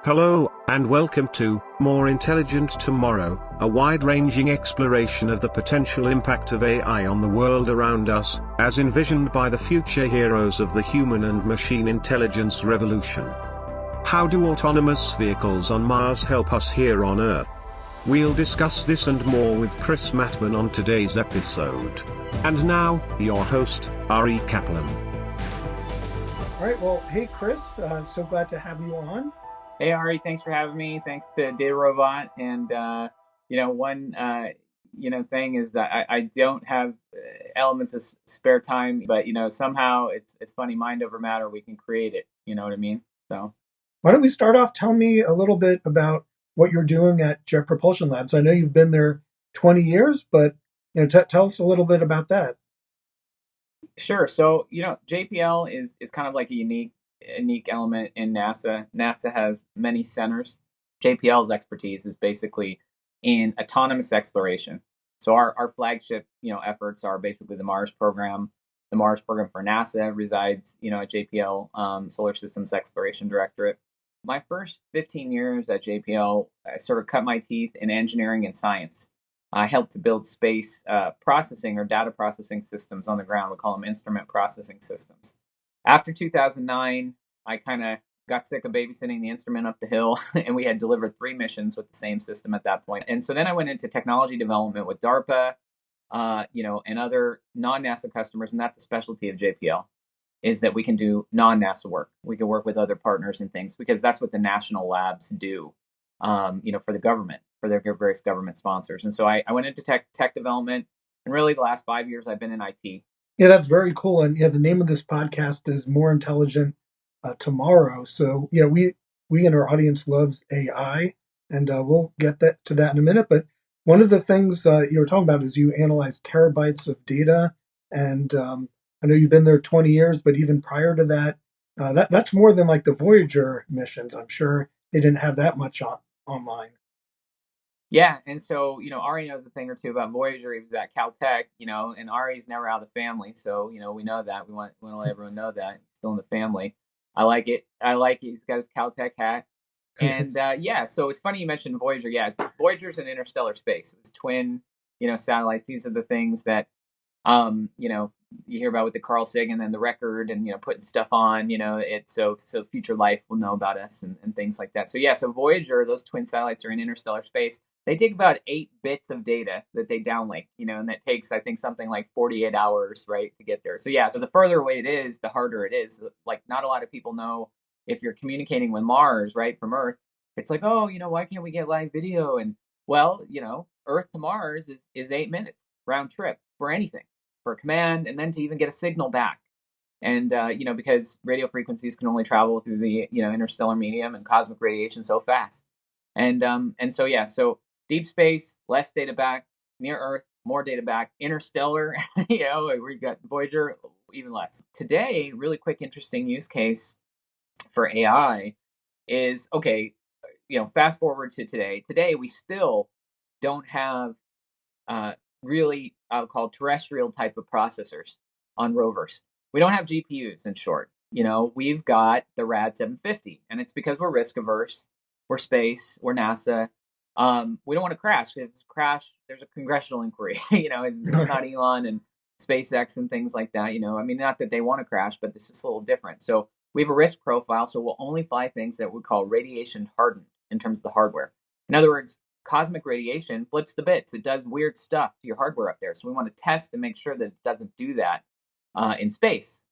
Hello, and welcome to More Intelligent Tomorrow, a wide-ranging exploration of the potential impact of AI on the world around us, as envisioned by the future heroes of the human and machine intelligence revolution. How do autonomous vehicles on Mars help us here on Earth? We'll discuss this and more with Chris Mattman on today's episode. And now, your host, Ari Kaplan. All right, well, hey, Chris, so glad to have you on. Hey, Ari, thanks for having me. Thanks to DataRobot. And, one, thing is I don't have elements of spare time, but, somehow it's funny, mind over matter, we can create it. You know what I mean? So Why don't we start off? Tell me a little bit about what you're doing at Jet Propulsion Labs. I know you've been there 20 years, but, tell us a little bit about that. sure. So, JPL is kind of like a unique element in NASA. NASA has many centers. JPL's expertise is basically in autonomous exploration. So our flagship, efforts are basically the Mars program. The Mars program for NASA resides, at JPL, Solar Systems Exploration Directorate. My first 15 years at JPL, I sort of cut my teeth in engineering and science. I helped to build space processing or data processing systems on the ground. We call them instrument processing systems. After 2009, I kind of got sick of babysitting the instrument up the hill, and we had delivered 3 missions with the same system at that point. And so then I went into technology development with DARPA, and other non-NASA customers, and that's a specialty of JPL, is that we can do non-NASA work. We can work with other partners and things because that's what the national labs do, for the government, for their various government sponsors. And so I went into tech development, and really the last 5 years I've been in IT. Yeah, that's very cool. And yeah, the name of this podcast is More Intelligent Tomorrow. So yeah, we in our audience loves AI, and we'll get to that in a minute. But one of the things you were talking about is you analyze terabytes of data, and I know you've been there 20 years, but even prior to that, that's more than like the Voyager missions. I'm sure they didn't have that much online. Yeah, and so, Ari knows a thing or two about Voyager. He was at Caltech, and Ari's never out of the family. So, we know that. We want to let everyone know that he's still in the family. I like it. He's got his Caltech hat. And so it's funny you mentioned Voyager. Yeah, so Voyager's in interstellar space. It was twin, satellites. These are the things that, you hear about with the Carl Sagan and the record and, putting stuff on, it's so future life will know about us and things like that. So yeah, so Voyager, those twin satellites are in interstellar space. They take about 8 bits of data that they downlink, and that takes, I think, something like 48 hours, right, to get there. So yeah, so the further away it is, the harder it is. Like, not a lot of people know if you're communicating with Mars, right, from Earth, it's like, oh, why can't we get live video? And well, Earth to Mars is 8 minutes round trip for anything, for a command, and then to even get a signal back. And, because radio frequencies can only travel through the, interstellar medium and cosmic radiation so fast. And so, yeah, so deep space, less data back; near Earth, more data back; interstellar, we got Voyager, even less. Today, really quick, interesting use case for AI is, okay, fast forward to today. Today, we still don't have really, I'll call terrestrial type of processors on rovers. We don't have GPUs, in short. We've got the Rad 750, and it's because we're risk averse. We're space. We're NASA. We don't want to crash. If it's a crash, there's a congressional inquiry. It's not Elon and SpaceX and things like that. Not that they want to crash, but this is a little different. So we have a risk profile, so we'll only fly things that we call radiation hardened in terms of the hardware. In other words, cosmic radiation flips the bits. It does weird stuff to your hardware up there. So we want to test and make sure that it doesn't do that in space.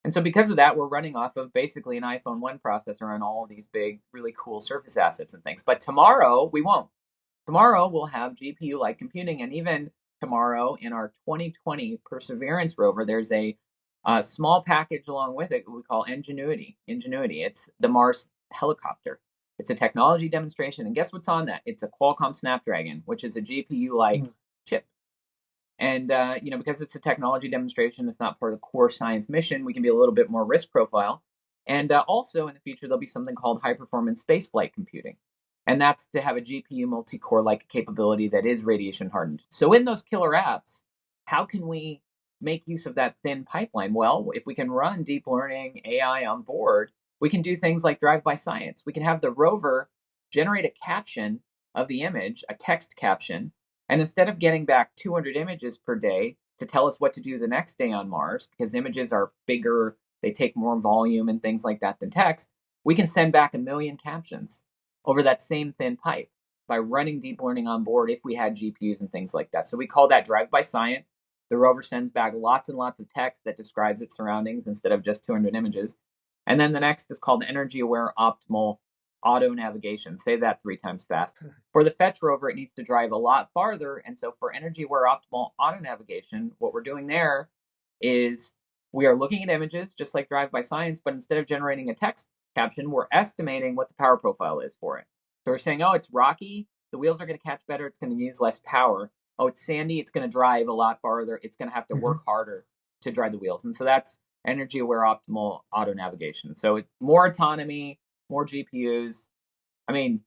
And so because of that, we're running off of basically an iPhone 1 processor on all of these big, really cool surface assets and things. But tomorrow, we won't. Tomorrow, we'll have GPU-like computing. And even tomorrow, in our 2020 Perseverance rover, there's a small package along with it we call Ingenuity. It's the Mars helicopter. It's a technology demonstration. And guess what's on that? It's a Qualcomm Snapdragon, which is a GPU-like chip. And, because it's a technology demonstration, it's not part of the core science mission, we can be a little bit more risk profile. And also in the future, there'll be something called high-performance spaceflight computing. And that's to have a GPU multi-core-like capability that is radiation hardened. So in those killer apps, how can we make use of that thin pipeline? Well, if we can run deep learning AI on board, we can do things like drive-by science. We can have the rover generate a caption of the image, a text caption, and instead of getting back 200 images per day to tell us what to do the next day on Mars, because images are bigger, they take more volume and things like that than text, we can send back 1,000,000 captions over that same thin pipe by running deep learning on board if we had GPUs and things like that. So we call that drive-by science. The rover sends back lots and lots of text that describes its surroundings instead of just 200 images. And then the next is called energy-aware optimal auto navigation. Say that 3 times fast. For the fetch rover, it needs to drive a lot farther. And so for energy-aware optimal auto navigation, what we're doing there is we are looking at images, just like drive-by science, but instead of generating a text caption, we're estimating what the power profile is for it. So we're saying, oh, it's rocky, the wheels are going to catch better, it's going to use less power. Oh, it's sandy, it's going to drive a lot farther, it's going to have to work harder to drive the wheels. And so that's energy-aware optimal auto navigation. So more autonomy, more GPUs. I mean,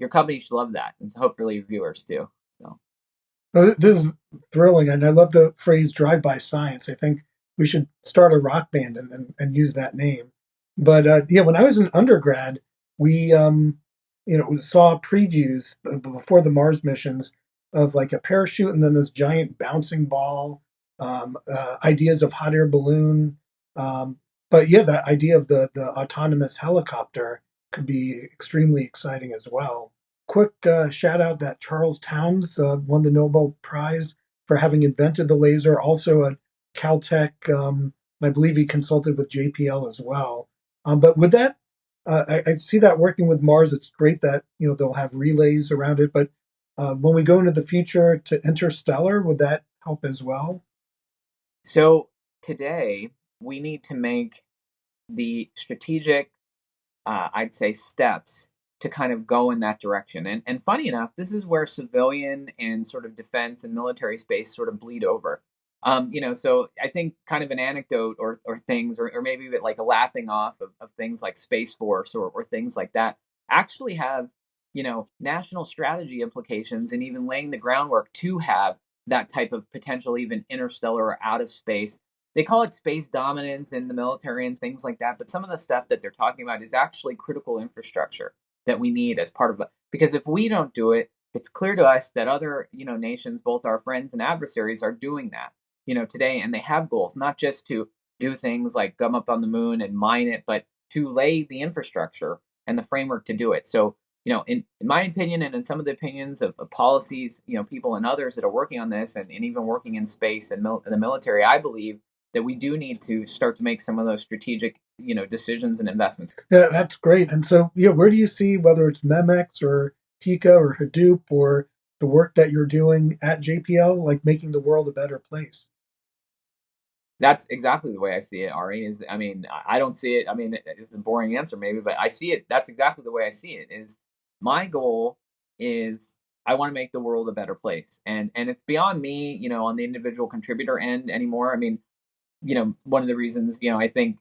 your company should love that, and so hopefully your viewers too. So Well, this is thrilling, and I love the phrase "drive-by science." I think we should start a rock band and use that name. But yeah, when I was an undergrad, we saw previews before the Mars missions of like a parachute and then this giant bouncing ball, ideas of hot air balloon. But yeah, that idea of the autonomous helicopter could be extremely exciting as well. Quick shout out that Charles Towns won the Nobel Prize for having invented the laser. Also at Caltech, I believe he consulted with JPL as well. But with that, I see that working with Mars, it's great that they'll have relays around it. But when we go into the future to Interstellar, would that help as well? So today we need to make the strategic, I'd say, steps to kind of go in that direction. And funny enough, this is where civilian and sort of defense and military space sort of bleed over. So I think kind of an anecdote or things, or maybe like a laughing off of things like Space Force or things like that actually have, national strategy implications and even laying the groundwork to have that type of potential, even interstellar or out of space. They call it space dominance in the military and things like that. But some of the stuff that they're talking about is actually critical infrastructure that we need as part of it. Because if we don't do it, it's clear to us that other, nations, both our friends and adversaries, are doing that, today. And they have goals, not just to do things like gum up on the moon and mine it, but to lay the infrastructure and the framework to do it. So, in my opinion, and in some of the opinions of policies, people and others that are working on this and even working in space and the military, I believe that we do need to start to make some of those strategic, decisions and investments. Yeah, that's great. And so, where do you see whether it's Memex or Tika or Hadoop or the work that you're doing at JPL, like making the world a better place? That's exactly the way I see it, Ari. I don't see it. I mean, it's a boring answer maybe, but I see it. That's exactly the way I see it. Is my goal is I want to make the world a better place, and it's beyond me, on the individual contributor end anymore. I mean, one of the reasons, I think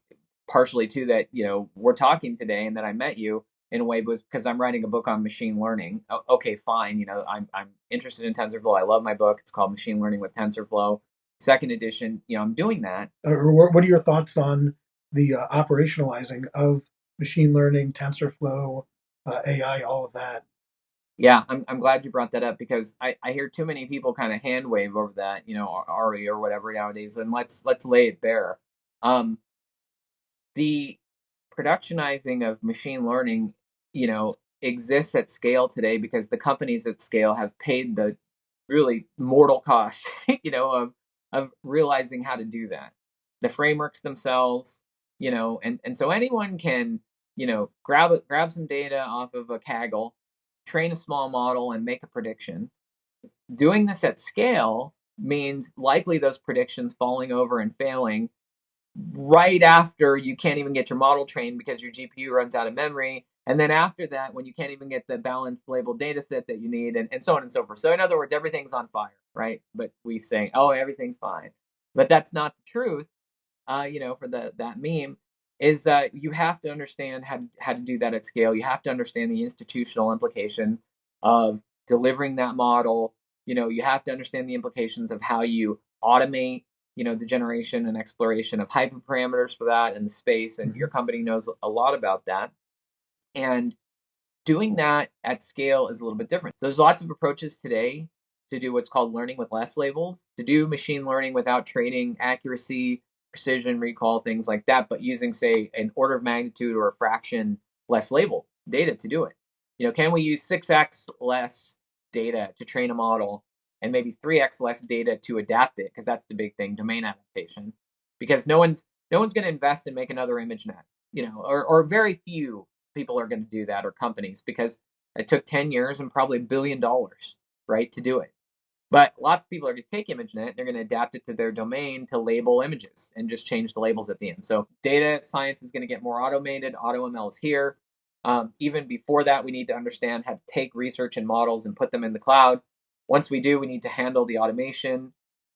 partially too that, we're talking today and that I met you in a way was because I'm writing a book on machine learning. Okay, fine. I'm interested in TensorFlow. I love my book. It's called Machine Learning with TensorFlow. Second edition, I'm doing that. Or what are your thoughts on the operationalizing of machine learning, TensorFlow, AI, all of that? Yeah, I'm glad you brought that up because I hear too many people kind of hand wave over that, Ari or whatever nowadays, and let's lay it bare. Um, the productionizing of machine learning, exists at scale today because the companies at scale have paid the really mortal cost, of realizing how to do that. The frameworks themselves, and so anyone can, grab some data off of a Kaggle, train a small model, and make a prediction. Doing this at scale means likely those predictions falling over and failing right after you can't even get your model trained because your GPU runs out of memory. And then after that, when you can't even get the balanced labeled data set that you need, and so on and so forth. So in other words, everything's on fire, right? But we say, oh, everything's fine. But that's not the truth, for that meme, is you have to understand how to do that at scale. You have to understand the institutional implication of delivering that model. You have to understand the implications of how you automate the generation and exploration of hyperparameters for that and the space, and your company knows a lot about that. And doing that at scale is a little bit different. So there's lots of approaches today to do what's called learning with less labels, to do machine learning without training accuracy, precision, recall, things like that, but using, say, an order of magnitude or a fraction less label data to do it. Can we use 6x less data to train a model and maybe 3x less data to adapt it? Because that's the big thing, domain adaptation. Because no one's going to invest and make another ImageNet, or very few people are going to do that, or companies, because it took 10 years and probably $1 billion, right, to do it. But lots of people are going to take ImageNet, they're going to adapt it to their domain to label images and just change the labels at the end. So data science is going to get more automated. AutoML is here. Even before that, we need to understand how to take research and models and put them in the cloud. Once we do, we need to handle the automation.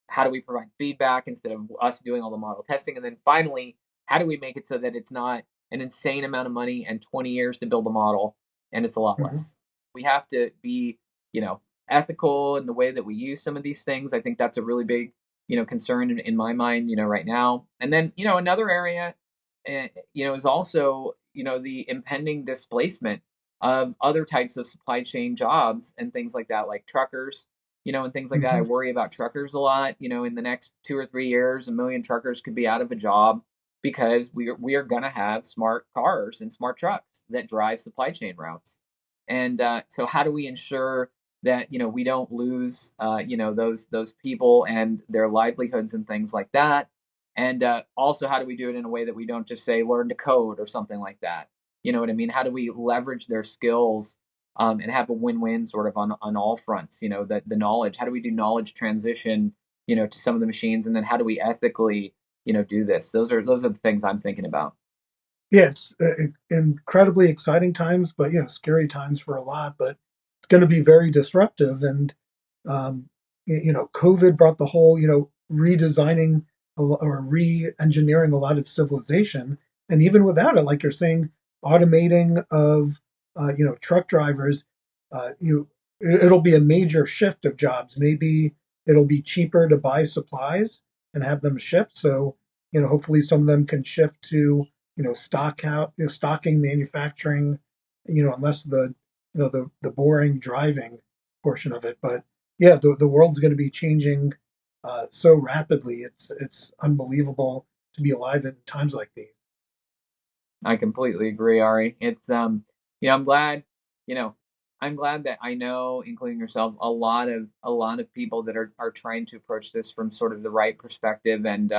How do we provide feedback instead of us doing all the model testing? And then finally, how do we make it so that it's not an insane amount of money and 20 years to build a model, and it's a lot less? We have to be, ethical in the way that we use some of these things. I think that's a really big, concern in my mind, right now. And then, another area, is also, the impending displacement of other types of supply chain jobs and things like that, like truckers, and things like that. I worry about truckers a lot. In the next 2 or 3 years, 1 million truckers could be out of a job because we are going to have smart cars and smart trucks that drive supply chain routes. And so how do we ensure that we don't lose those people and their livelihoods and things like that? And also, how do we do it in a way that we don't just say learn to code or something like that? You know what I mean? How do we leverage their skills and have a win-win sort of on all fronts? The knowledge. How do we do knowledge transition to some of the machines, and then how do we ethically do this? Those are the things I'm thinking about. Yeah, it's incredibly exciting times, but scary times for a lot. But it's going to be very disruptive, and COVID brought the whole redesigning or re-engineering a lot of civilization, and even without it, like you're saying, automating of truck drivers, it'll be a major shift of jobs. Maybe it'll be cheaper to buy supplies and have them shipped. So hopefully some of them can shift to stocking, manufacturing, unless the boring driving portion of it. But yeah, the world's going to be changing so rapidly. It's unbelievable to be alive in times like these. I completely agree, Ari. It's I'm glad, you know, I'm glad that I know, including yourself, a lot of people that are trying to approach this from sort of the right perspective. And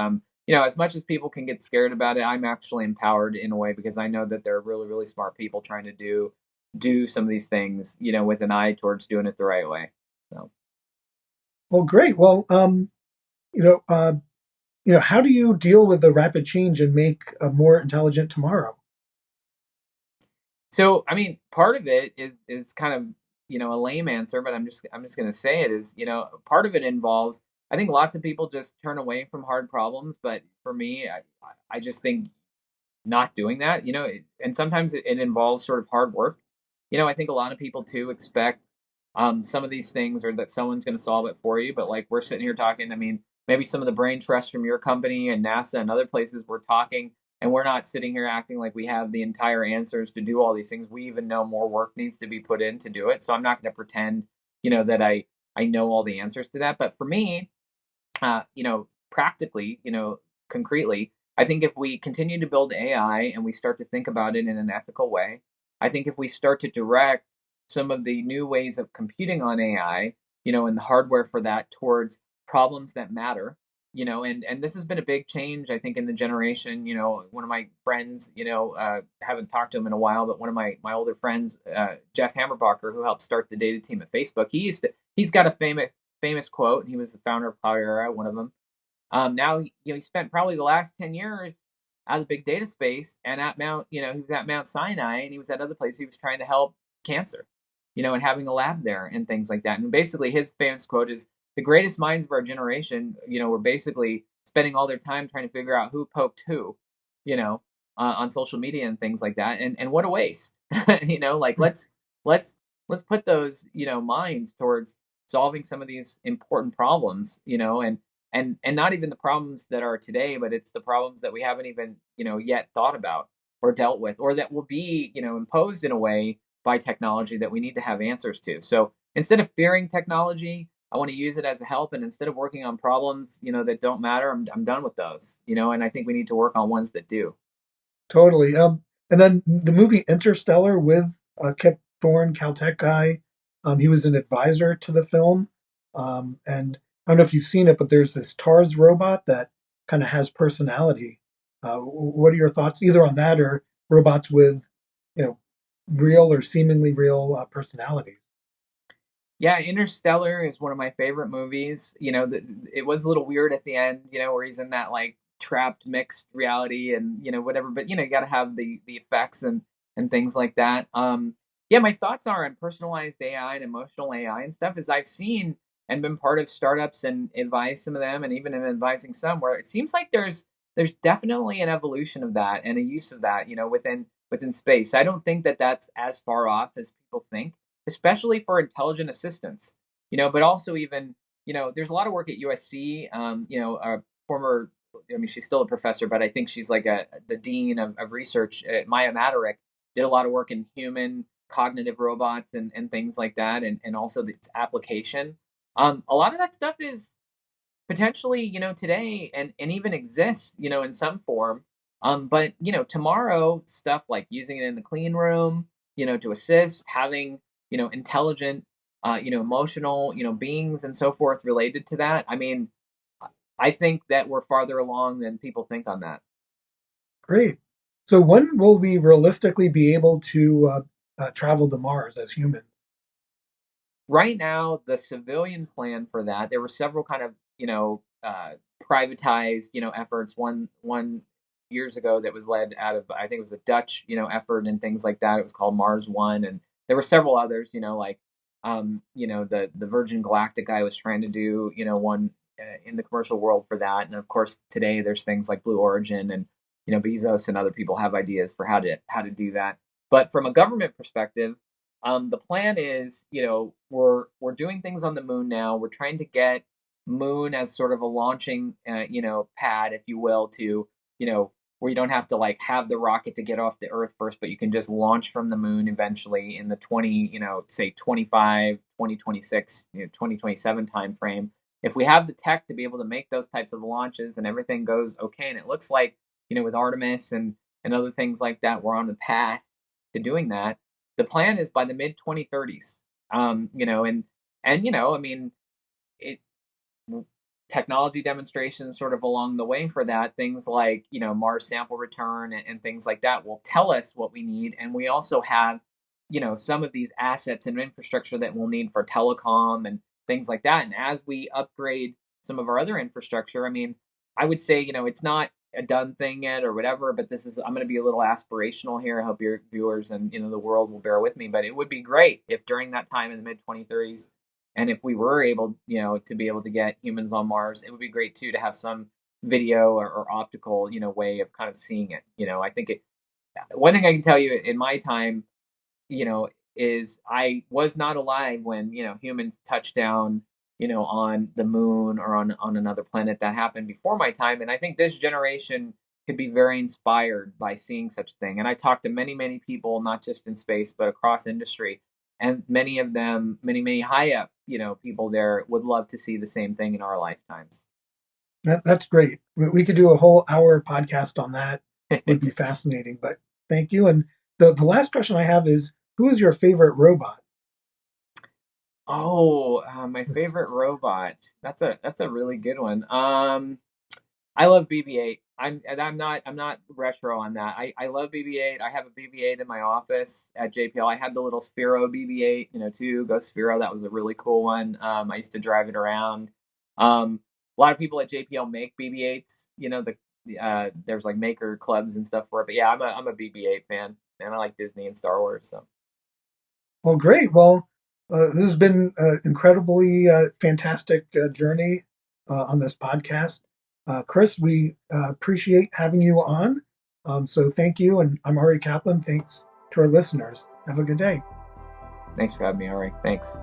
as much as people can get scared about it, I'm actually empowered in a way, because I know that there are really, really smart people trying to do some of these things, with an eye towards doing it the right way. So, Well, great. Well, you know, uh, how do you deal with the rapid change and make a more intelligent tomorrow? so I mean, part of it is kind of a lame answer, but I'm just going to say it is, part of it involves, I think lots of people just turn away from hard problems, but for me, I just think not doing that, and sometimes it involves sort of hard work. I think a lot of people too expect some of these things, or that someone's going to solve it for you. But like, we're sitting here talking, I mean, maybe some of the brain trust from your company and NASA and other places, we're talking, and we're not sitting here acting like we have the entire answers to do all these things. We even know more work needs to be put in to do it. So I'm not going to pretend, that I know all the answers to that. But for me, practically, concretely, I think if we continue to build AI and we start to think about it in an ethical way, I think if we start to direct some of the new ways of computing on AI, and the hardware for that towards problems that matter, and this has been a big change, I think, in the generation. One of my friends, haven't talked to him in a while, but one of my older friends, Jeff Hammerbacher, who helped start the data team at Facebook, he's got a famous quote, and he was the founder of Cloudera, one of them. Now he spent probably the last 10 years out of the big data space, and at Mount, he was at Mount Sinai, and he was at other places. He was trying to help cancer, and having a lab there and things like that. And basically, his famous quote is, "The greatest minds of our generation, were basically spending all their time trying to figure out who poked who, on social media and things like that. And what a waste, like let's put those, minds towards solving some of these important problems, and and not even the problems that are today, but it's the problems that we haven't even yet thought about or dealt with, or that will be imposed in a way by technology that we need to have answers to. So instead of fearing technology, I want to use it as a help, and instead of working on problems that don't matter, I'm done with those. And I think we need to work on ones that do. Totally. And then the movie Interstellar with Kip Thorne, Caltech guy. He was an advisor to the film. And I don't know if you've seen it, but there's this TARS robot that kind of has personality. What are your thoughts either on that or robots with, you know, real or seemingly real personalities? Yeah, Interstellar is one of my favorite movies. It was a little weird at the end, where he's in that like trapped mixed reality and whatever. But you got to have the effects and things like that. Yeah, my thoughts are on personalized AI and emotional AI and stuff. Is I've seen and been part of startups and advised some of them, and even in advising some, where it seems like there's definitely an evolution of that and a use of that, within space. I don't think that that's as far off as people think, especially for intelligent assistants. But also even, there's a lot of work at USC. A former, I mean, she's still a professor, but I think she's like the dean of research. Maya Madarick did a lot of work in human cognitive robots and things like that, and also its application. A lot of that stuff is potentially, today and even exists, in some form. But tomorrow stuff like using it in the clean room, to assist, having, intelligent, emotional, beings and so forth related to that. I mean, I think that we're farther along than people think on that. Great. So when will we realistically be able to travel to Mars as humans? Right now, the civilian plan for that, there were several kind of, privatized, efforts. One years ago that was led out of, I think it was a Dutch, effort and things like that. It was called Mars One, and there were several others, like, the Virgin Galactic guy was trying to do, one in the commercial world for that. And of course, today there's things like Blue Origin, and Bezos and other people have ideas for how to do that. But from a government perspective, the plan is, we're doing things on the moon now. We're trying to get moon as sort of a launching, pad, if you will, to, where you don't have to like have the rocket to get off the Earth first, but you can just launch from the moon eventually in the say 25, 2026, 2027 time frame. If we have the tech to be able to make those types of launches and everything goes okay, and it looks like, with Artemis and other things like that, we're on the path to doing that. The plan is by the mid 2030s. I mean, it technology demonstrations sort of along the way for that, things like Mars sample return and things like that will tell us what we need, and we also have some of these assets and infrastructure that we'll need for telecom and things like that. And as we upgrade some of our other infrastructure, I mean, I would say it's not a done thing yet or whatever, but this is, I'm going to be a little aspirational here. I hope your viewers and the world will bear with me, but it would be great if during that time in the mid 2030s, and if we were able to be able to get humans on Mars, it would be great too to have some video or optical way of kind of seeing it. I think one thing I can tell you in my time, is I was not alive when humans touched down on the moon or on another planet. That happened before my time, and I think this generation could be very inspired by seeing such a thing. And I talked to many people, not just in space but across industry, and many of them, many high up people there would love to see the same thing in our lifetimes. That's great. We could do a whole hour podcast on that. It would be fascinating. But thank you. And the last question I have is, who is your favorite robot? Oh, my favorite robot. That's a really good one. I love BB-8. I'm not retro on that. I love BB-8. I have a BB-8 in my office at JPL. I had the little Sphero BB-8, too. Go Sphero. That was a really cool one. I used to drive it around. A lot of people at JPL make BB-8s. There's like maker clubs and stuff for it. But yeah, I'm a BB-8 fan, and I like Disney and Star Wars. So. Well, great. Well, this has been an incredibly fantastic journey on this podcast. Chris, we appreciate having you on. So thank you. And I'm Ari Kaplan. Thanks to our listeners. Have a good day. Thanks for having me, Ari. Thanks.